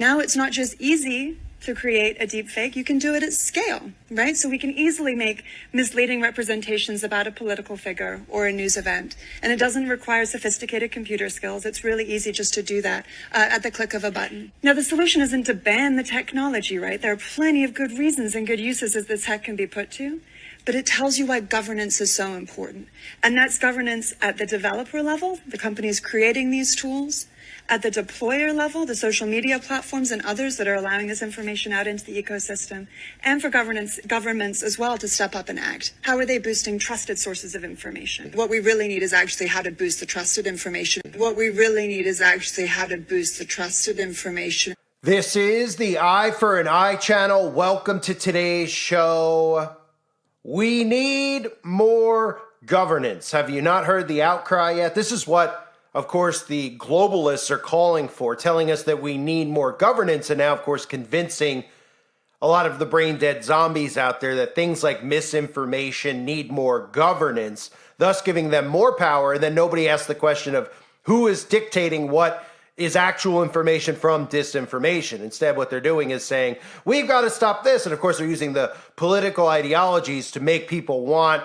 Now it's not just easy to create a deep fake, you can do it at scale, right? So we can easily make misleading representations about a political figure or a news event. And it doesn't require sophisticated computer skills. It's really easy just to do that at the click of a button. Now, the solution isn't to ban the technology, right? There are plenty of good reasons and good uses that this tech can be put to. But it tells you why governance is so important. And that's governance at the developer level, the companies creating these tools, at the deployer level, the social media platforms and others that are allowing this information out into the ecosystem, and for governments as well to step up and act. How are they boosting trusted sources of information? What we really need is actually how to boost the trusted information. What we really need is actually how to boost the trusted information. This is the Eye for an Eye channel. Welcome to today's show. We need more governance. Have you not heard the outcry yet? This is what, of course, the globalists are calling for, telling us that we need more governance, and now, of course, convincing a lot of the brain-dead zombies out there that things like misinformation need more governance, thus giving them more power. And then nobody asks the question of who is dictating what is actual information from disinformation. Instead, what they're doing is saying, we've got to stop this. And of course, they're using the political ideologies to make people want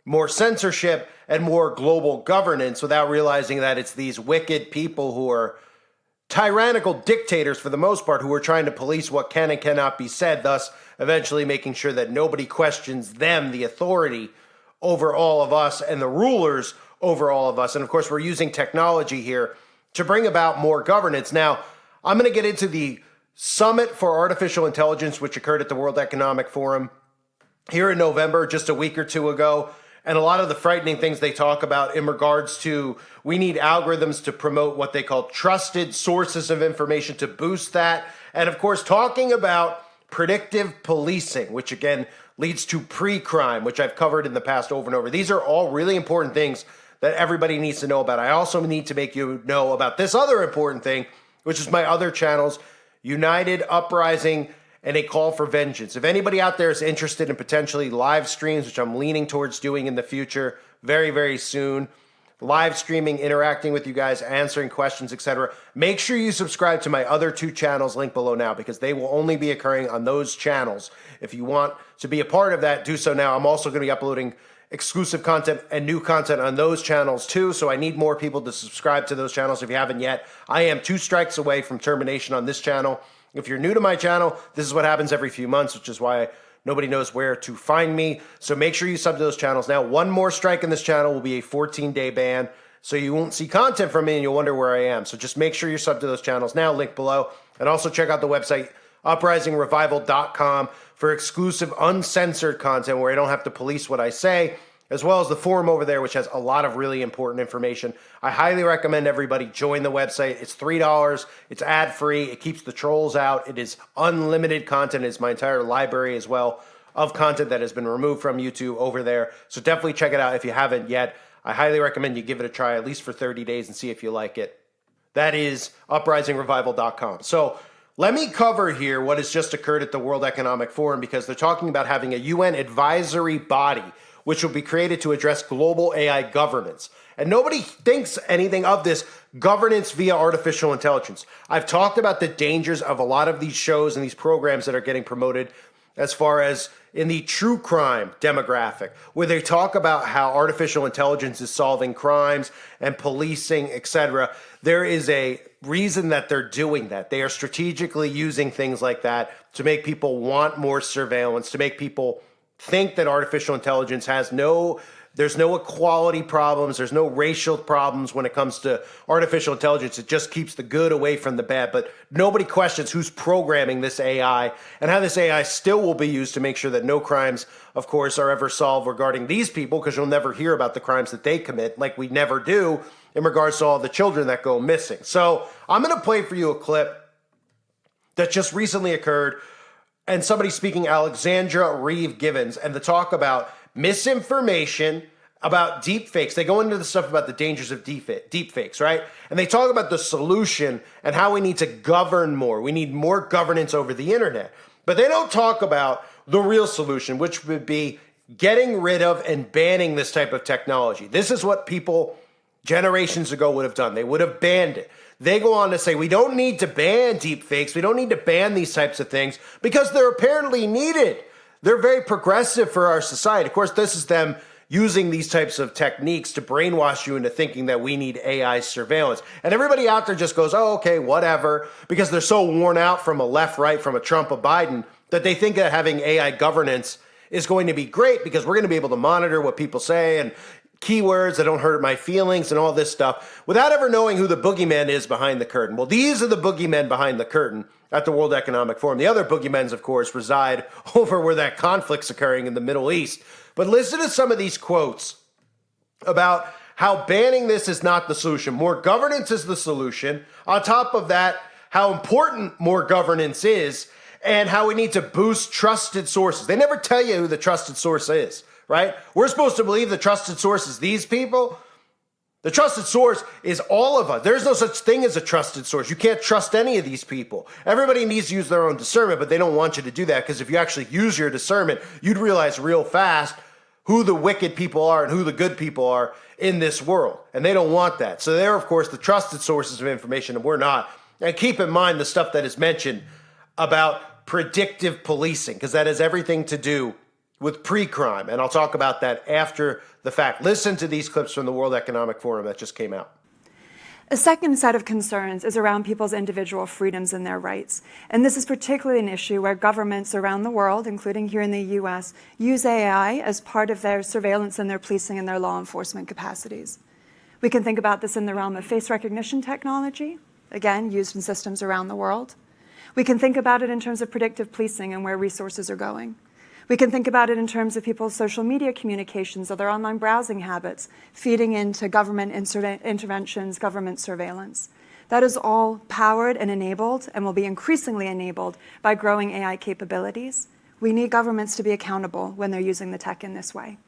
more censorship and more global governance without realizing that it's these wicked people who are tyrannical dictators for the most part, who are trying to police what can and cannot be said, thus eventually making sure that nobody questions them, the authority over all of us and the rulers over all of us. And of course, we're using technology here to bring about more governance. Now, I'm going to get into the Summit for Artificial Intelligence, which occurred at the World Economic Forum here in November, just a week or two ago. And a lot of the frightening things they talk about in regards to we need algorithms to promote what they call trusted sources of information to boost that. And of course, talking about predictive policing, which again leads to pre-crime, which I've covered in the past over and over. These are all really important things that everybody needs to know about. I also need to make you know about this other important thing, which is my other channels, United, Uprising, and A Call for Vengeance. If anybody out there is interested in potentially live streams, which I'm leaning towards doing in the future very, very soon, live streaming, interacting with you guys, answering questions, etc., make sure you subscribe to my other two channels linked below now, because they will only be occurring on those channels. If you want to be a part of that, do so now. I'm also going to be uploading exclusive content and new content on those channels too, so I need more people to subscribe to those channels if you haven't yet. I am 2 strikes away from termination on this channel. If you're new to my channel, this is what happens every few months, which is why nobody knows where to find me. So make sure you sub to those channels. Now, one more strike in this channel will be a 14-day ban, so you won't see content from me and you'll wonder where I am. So just make sure you sub to those channels now, link below. And also check out the website, uprisingrevival.com, for exclusive uncensored content where I don't have to police what I say, as well as the forum over there, which has a lot of really important information. I highly recommend everybody join the website. It's $3. It's ad-free. It keeps the trolls out. It is unlimited content. It's my entire library as well of content that has been removed from YouTube over there. So definitely check it out if you haven't yet. I highly recommend you give it a try, at least for 30 days, and see if you like it. That is uprisingrevival.com. So let me cover here what has just occurred at the World Economic Forum, because they're talking about having a UN advisory body which will be created to address global AI governance. And nobody thinks anything of this governance via artificial intelligence. I've talked about the dangers of a lot of these shows and these programs that are getting promoted as far as in the true crime demographic, where they talk about how artificial intelligence is solving crimes and policing, etc. There is a reason that they're doing that. They are strategically using things like that to make people want more surveillance, to make people think that artificial intelligence has there's no equality problems, there's no racial problems when it comes to artificial intelligence. It just keeps the good away from the bad. But nobody questions who's programming this AI and how this AI still will be used to make sure that no crimes, of course, are ever solved regarding these people, because you'll never hear about the crimes that they commit, like we never do in regards to all the children that go missing. So I'm going to play for you a clip that just recently occurred, and somebody speaking, Alexandra Reeve Givens, and the talk about misinformation, about deep fakes. They go into the stuff about the dangers of deep fakes, right? And they talk about the solution and how we need to govern more. We need more governance over the internet. But they don't talk about the real solution, which would be getting rid of and banning this type of technology. This is what people generations ago would have done. They would have banned it. They go on to say, we don't need to ban deepfakes. We don't need to ban these types of things because they're apparently needed. They're very progressive for our society. Of course, this is them using these types of techniques to brainwash you into thinking that we need AI surveillance. And everybody out there just goes, oh, okay, whatever, because they're so worn out from a left, right, from a Trump, a Biden, that they think that having AI governance is going to be great because we're going to be able to monitor what people say and keywords that don't hurt my feelings and all this stuff without ever knowing who the boogeyman is behind the curtain. Well, these are the boogeymen behind the curtain at the World Economic Forum. The other boogeymens, of course, reside over where that conflict's occurring in the Middle East. But listen to some of these quotes about how banning this is not the solution. More governance is the solution. On top of that, how important more governance is and how we need to boost trusted sources. They never tell you who the trusted source is, right? We're supposed to believe the trusted source is these people. The trusted source is all of us. There's no such thing as a trusted source. You can't trust any of these people. Everybody needs to use their own discernment, but they don't want you to do that because if you actually use your discernment, you'd realize real fast who the wicked people are and who the good people are in this world. And they don't want that. So they're, of course, the trusted sources of information, and we're not. And keep in mind the stuff that is mentioned about predictive policing, because that has everything to do with pre-crime. And I'll talk about that after the fact. Listen to these clips from the World Economic Forum that just came out. A second set of concerns is around people's individual freedoms and their rights. And this is particularly an issue where governments around the world, including here in the US, use AI as part of their surveillance and their policing and their law enforcement capacities. We can think about this in the realm of face recognition technology, again, used in systems around the world. We can think about it in terms of predictive policing and where resources are going. We can think about it in terms of people's social media communications or their online browsing habits, feeding into government interventions, government surveillance. That is all powered and enabled and will be increasingly enabled by growing AI capabilities. We need governments to be accountable when they're using the tech in this way.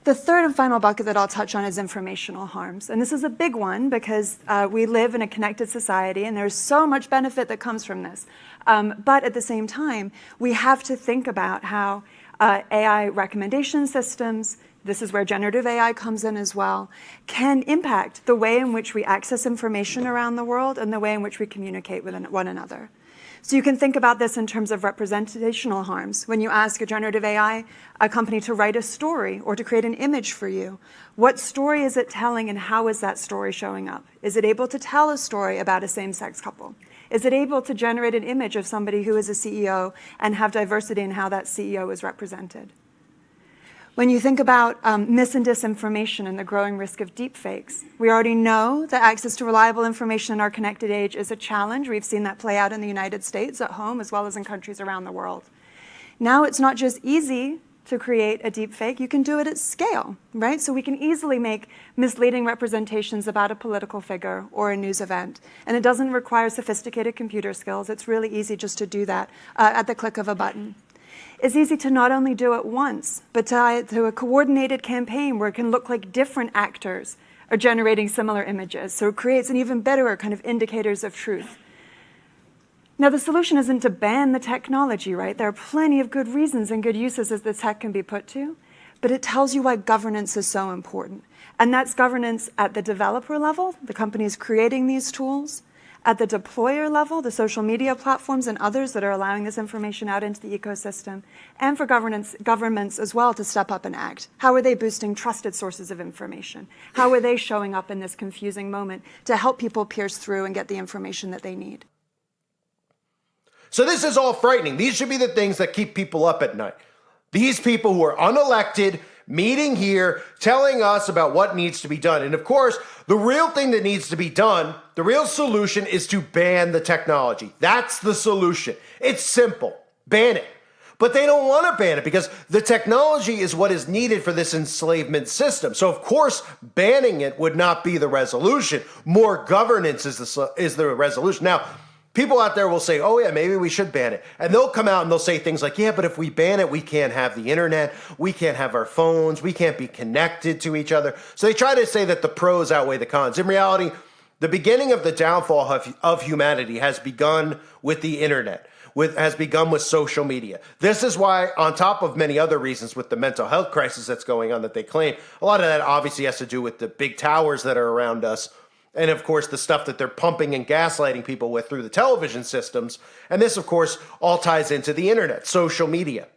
The third and final bucket that I'll touch on is informational harms. And this is a big one because we live in a connected society and there's so much benefit that comes from this. But at the same time, we have to think about how AI recommendation systems, this is where generative AI comes in as well, can impact the way in which we access information around the world and the way in which we communicate with one another. So you can think about this in terms of representational harms. When you ask a generative AI, a company to write a story or to create an image for you, what story is it telling and how is that story showing up? Is it able to tell a story about a same-sex couple? Is it able to generate an image of somebody who is a CEO and have diversity in how that CEO is represented? When you think about mis and disinformation and the growing risk of deepfakes, we already know that access to reliable information in our connected age is a challenge. We've seen that play out in the United States at home as well as in countries around the world. Now it's not just easy to create a deepfake, you can do it at scale, right? So we can easily make misleading representations about a political figure or a news event. And it doesn't require sophisticated computer skills. It's really easy just to do that at the click of a button. It's easy to not only do it once, but to a coordinated campaign where it can look like different actors are generating similar images. So it creates an even better kind of indicators of truth. Now, the solution isn't to ban the technology, right? There are plenty of good reasons and good uses as the tech can be put to, but it tells you why governance is so important. And that's governance at the developer level, the companies creating these tools, at the deployer level, the social media platforms and others that are allowing this information out into the ecosystem, and for governments as well to step up and act. How are they boosting trusted sources of information? How are they showing up in this confusing moment to help people pierce through and get the information that they need? So this is all frightening. These should be the things that keep people up at night. These people who are unelected, meeting here, telling us about what needs to be done. And of course, the real thing that needs to be done, the real solution is to ban the technology. That's the solution. It's simple. Ban it. But they don't want to ban it because the technology is what is needed for this enslavement system. So of course, banning it would not be the resolution. More governance is the resolution. Now, people out there will say, oh yeah, maybe we should ban it. And they'll come out and they'll say things like, yeah, but if we ban it, we can't have the internet, we can't have our phones, we can't be connected to each other. So they try to say that the pros outweigh the cons. In reality, the beginning of the downfall of humanity has begun with the internet, has begun with social media. This is why, on top of many other reasons with the mental health crisis that's going on that they claim, a lot of that obviously has to do with the big towers that are around us And of course, the stuff that they're pumping and gaslighting people with through the television systems. And this, of course, all ties into the internet, social media.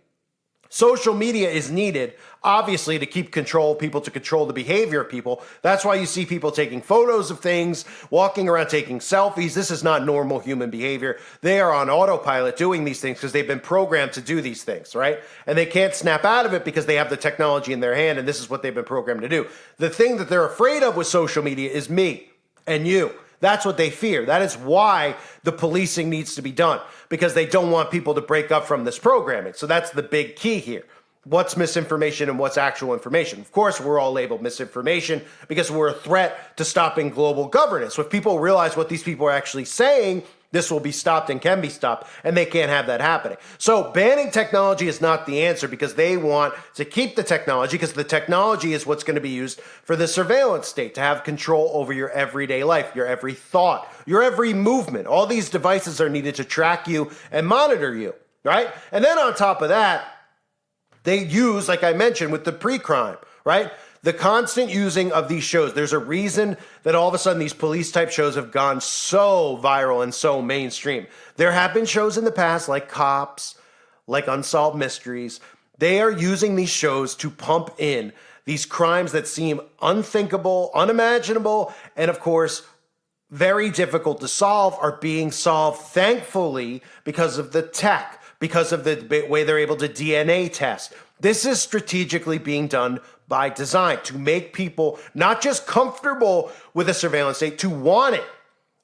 Social media is needed, obviously, to keep control of people, to control the behavior of people. That's why you see people taking photos of things, walking around taking selfies. This is not normal human behavior. They are on autopilot doing these things because they've been programmed to do these things, right? And they can't snap out of it because they have the technology in their hand, and this is what they've been programmed to do. The thing that they're afraid of with social media is me and you. That's what they fear. That is why the policing needs to be done, because they don't want people to break up from this programming. So that's the big key here. What's misinformation and what's actual information? Of course, we're all labeled misinformation because we're a threat to stopping global governance. If people realize what these people are actually saying, this will be stopped and can be stopped, and they can't have that happening. So banning technology is not the answer because they want to keep the technology, because the technology is what's going to be used for the surveillance state to have control over your everyday life, your every thought, your every movement. All these devices are needed to track you and monitor you, right? And then on top of that, they use, like I mentioned, with the pre-crime, right? The constant using of these shows. There's a reason that all of a sudden these police type shows have gone so viral and so mainstream. There have been shows in the past like Cops, like Unsolved Mysteries. They are using these shows to pump in these crimes that seem unthinkable, unimaginable, and of course, very difficult to solve are being solved, thankfully, because of the tech, because of the way they're able to DNA test. This is strategically being done by design to make people not just comfortable with a surveillance state, to want it,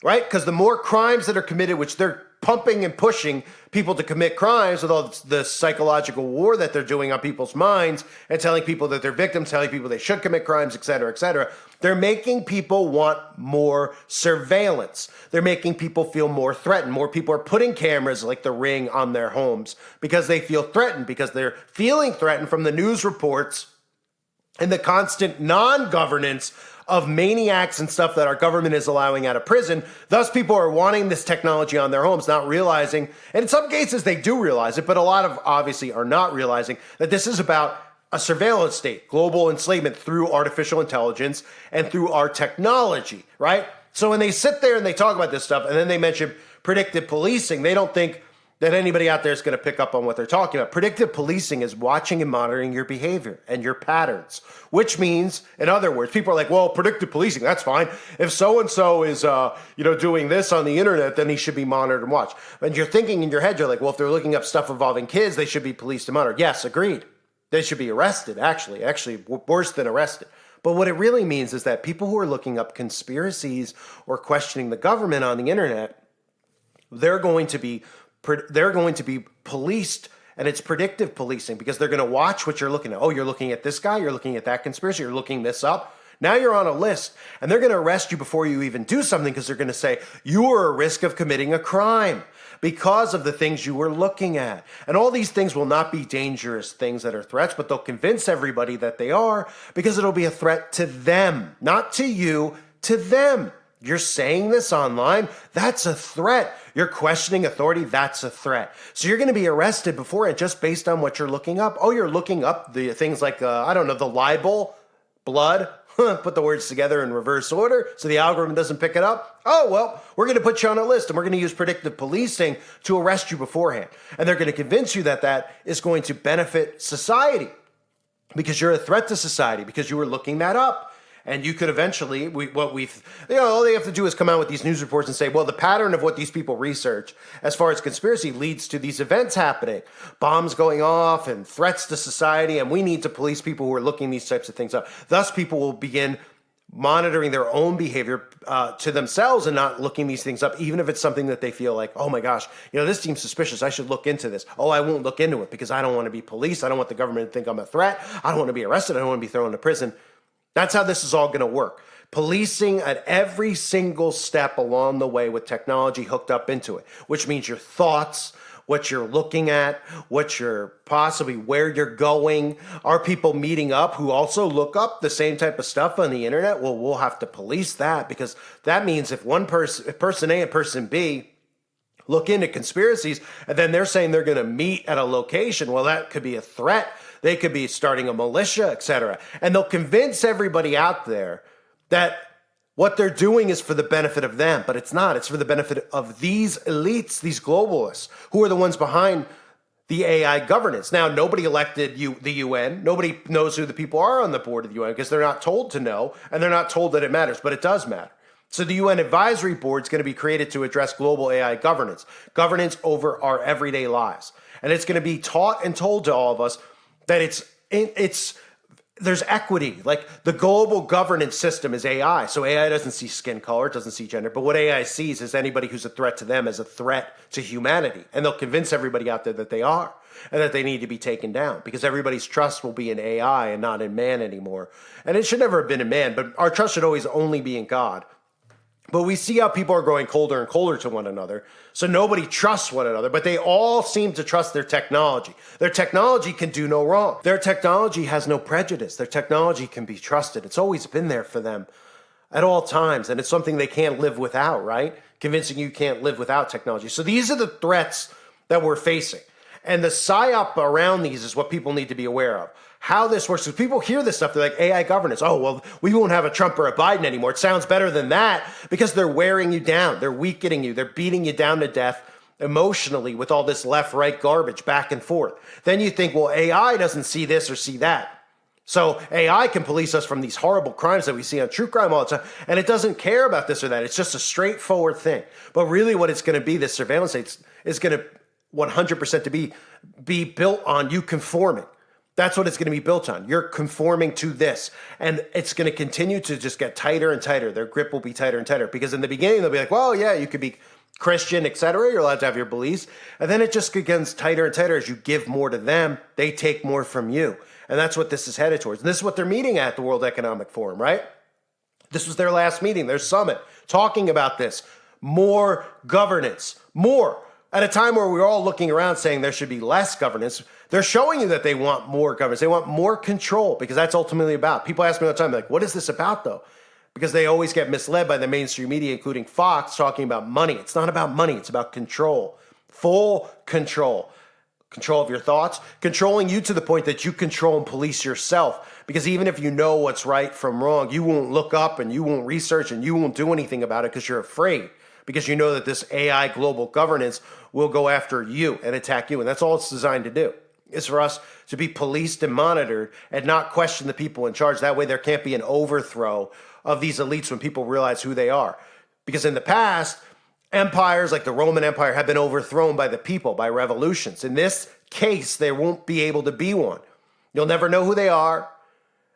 right? Because the more crimes that are committed, which they're pumping and pushing people to commit crimes with all the psychological war that they're doing on people's minds and telling people that they're victims, telling people they should commit crimes, et cetera, they're making people want more surveillance. They're making people feel more threatened. More people are putting cameras like the Ring on their homes because they feel threatened, because they're feeling threatened from the news reports and the constant non-governance of maniacs and stuff that our government is allowing out of prison. Thus, people are wanting this technology on their homes, not realizing, and in some cases they do realize it, but a lot of obviously are not realizing that this is about a surveillance state, global enslavement through artificial intelligence and through our technology, right? So when they sit there and they talk about this stuff and then they mention predictive policing, they don't think that anybody out there is going to pick up on what they're talking about. Predictive policing is watching and monitoring your behavior and your patterns, which means, in other words, people are like, well, predictive policing, that's fine. If so-and-so is, doing this on the internet, then he should be monitored and watched. And you're thinking in your head, you're like, well, if they're looking up stuff involving kids, they should be policed and monitored. Yes, agreed. They should be arrested, actually worse than arrested. But what it really means is that people who are looking up conspiracies or questioning the government on the internet, they're going to be policed, and it's predictive policing because they're going to watch what you're looking at. Oh, you're looking at this guy, you're looking at that conspiracy, you're looking this up. Now you're on a list, and they're going to arrest you before you even do something because they're going to say you are at risk of committing a crime because of the things you were looking at. And all these things will not be dangerous things that are threats, but they'll convince everybody that they are because it'll be a threat to them, not to you, to them. You're saying this online, that's a threat. You're questioning authority, that's a threat. So you're going to be arrested beforehand just based on what you're looking up. Oh, you're looking up the things like, the libel, blood, put the words together in reverse order so the algorithm doesn't pick it up. Oh, well, we're going to put you on a list and we're going to use predictive policing to arrest you beforehand. And they're going to convince you that that is going to benefit society because you're a threat to society, because you were looking that up. And you could eventually, all they have to do is come out with these news reports and say, well, the pattern of what these people research as far as conspiracy leads to these events happening, bombs going off and threats to society, and we need to police people who are looking these types of things up. Thus, people will begin monitoring their own behavior to themselves and not looking these things up, even if it's something that they feel like, oh my gosh, this seems suspicious. I should look into this. Oh, I won't look into it because I don't want to be policed. I don't want the government to think I'm a threat. I don't want to be arrested. I don't want to be thrown into prison. That's how this is all going to work. Policing at every single step along the way with technology hooked up into it, which means your thoughts, what you're looking at, what you're possibly, where you're going. Are people meeting up who also look up the same type of stuff on the internet? Well, we'll have to police that because that means if person A and person B look into conspiracies and then they're saying they're going to meet at a location, well, that could be a threat. They could be starting a militia, etc. And they'll convince everybody out there that what they're doing is for the benefit of them, but it's not. It's for the benefit of these elites, these globalists, who are the ones behind the AI governance. Now, nobody elected the UN. Nobody knows who the people are on the board of the UN because they're not told to know, and they're not told that it matters, but it does matter. So the UN Advisory Board is going to be created to address global AI governance over our everyday lives. And it's going to be taught and told to all of us that there's equity. Like, the global governance system is AI. So AI doesn't see skin color, it doesn't see gender, but what AI sees is anybody who's a threat to them as a threat to humanity. And they'll convince everybody out there that they are and that they need to be taken down because everybody's trust will be in AI and not in man anymore. And it should never have been in man, but our trust should always only be in God. But we see how people are growing colder and colder to one another. So nobody trusts one another, but they all seem to trust their technology. Their technology can do no wrong. Their technology has no prejudice. Their technology can be trusted. It's always been there for them at all times. And it's something they can't live without, right? Convincing you can't live without technology. So these are the threats that we're facing. And the psyop around these is what people need to be aware of. How this works. Because people hear this stuff, they're like, AI governance. Oh, well, we won't have a Trump or a Biden anymore. It sounds better than that because they're wearing you down. They're weakening you. They're beating you down to death emotionally with all this left-right garbage back and forth. Then you think, well, AI doesn't see this or see that. So AI can police us from these horrible crimes that we see on true crime all the time. And it doesn't care about this or that. It's just a straightforward thing. But really what it's going to be, this surveillance state, is going to 100% to be built on you conforming. That's what it's going to be built on. You're conforming to this. And it's going to continue to just get tighter and tighter. Their grip will be tighter and tighter. Because in the beginning, they'll be like, well, yeah, you could be Christian, etc. You're allowed to have your beliefs. And then it just gets tighter and tighter as you give more to them. They take more from you. And that's what this is headed towards. And this is what they're meeting at the World Economic Forum, right? This was their last meeting, their summit, talking about this. More governance. More. At a time where we're all looking around saying there should be less governance, they're showing you that they want more governance. They want more control because that's ultimately about. People ask me all the time, like, what is this about though? Because they always get misled by the mainstream media, including Fox, talking about money. It's not about money. It's about control. Full control. Control of your thoughts. Controlling you to the point that you control and police yourself. Because even if you know what's right from wrong, you won't look up and you won't research and you won't do anything about it because you're afraid. Because you know that this AI global governance will go after you and attack you. And that's all it's designed to do, is for us to be policed and monitored and not question the people in charge. That way there can't be an overthrow of these elites when people realize who they are. Because in the past, empires like the Roman Empire have been overthrown by the people, by revolutions. In this case, there won't be able to be one. You'll never know who they are.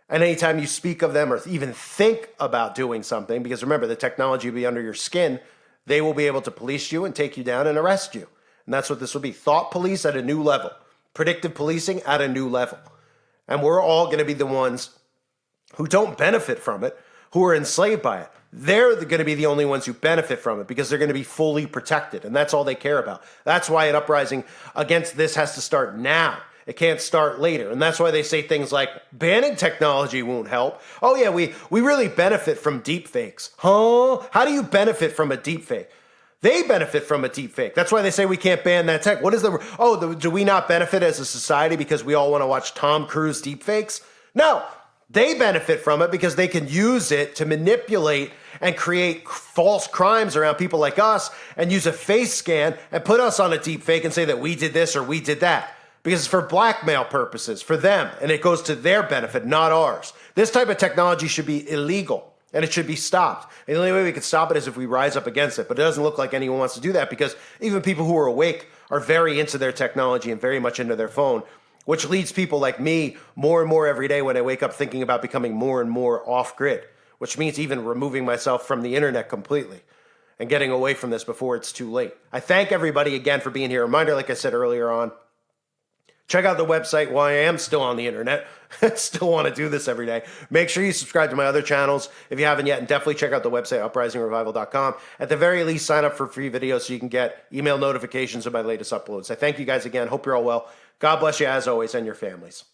And anytime you speak of them or even think about doing something, because remember, the technology will be under your skin, they will be able to police you and take you down and arrest you. And that's what this will be. Thought police at a new level. Predictive policing at a new level. And we're all going to be the ones who don't benefit from it, who are enslaved by it. They're going to be the only ones who benefit from it because they're going to be fully protected. And that's all they care about. That's why an uprising against this has to start now. It can't start later. And that's why they say things like banning technology won't help. Oh yeah, we really benefit from deepfakes. Huh? How do you benefit from a deepfake? They benefit from a deepfake. That's why they say we can't ban that tech. What is do we not benefit as a society because we all want to watch Tom Cruise deepfakes? No, they benefit from it because they can use it to manipulate and create false crimes around people like us and use a face scan and put us on a deepfake and say that we did this or we did that. Because it's for blackmail purposes, for them, and it goes to their benefit, not ours. This type of technology should be illegal, and it should be stopped. And the only way we can stop it is if we rise up against it. But it doesn't look like anyone wants to do that because even people who are awake are very into their technology and very much into their phone, which leads people like me more and more every day when I wake up thinking about becoming more and more off-grid, which means even removing myself from the internet completely and getting away from this before it's too late. I thank everybody again for being here. Reminder, like I said earlier on, check out the website while I am still on the internet. Still want to do this every day. Make sure you subscribe to my other channels if you haven't yet, and definitely check out the website, uprisingrevival.com. At the very least, sign up for free videos so you can get email notifications of my latest uploads. I thank you guys again. Hope you're all well. God bless you as always and your families.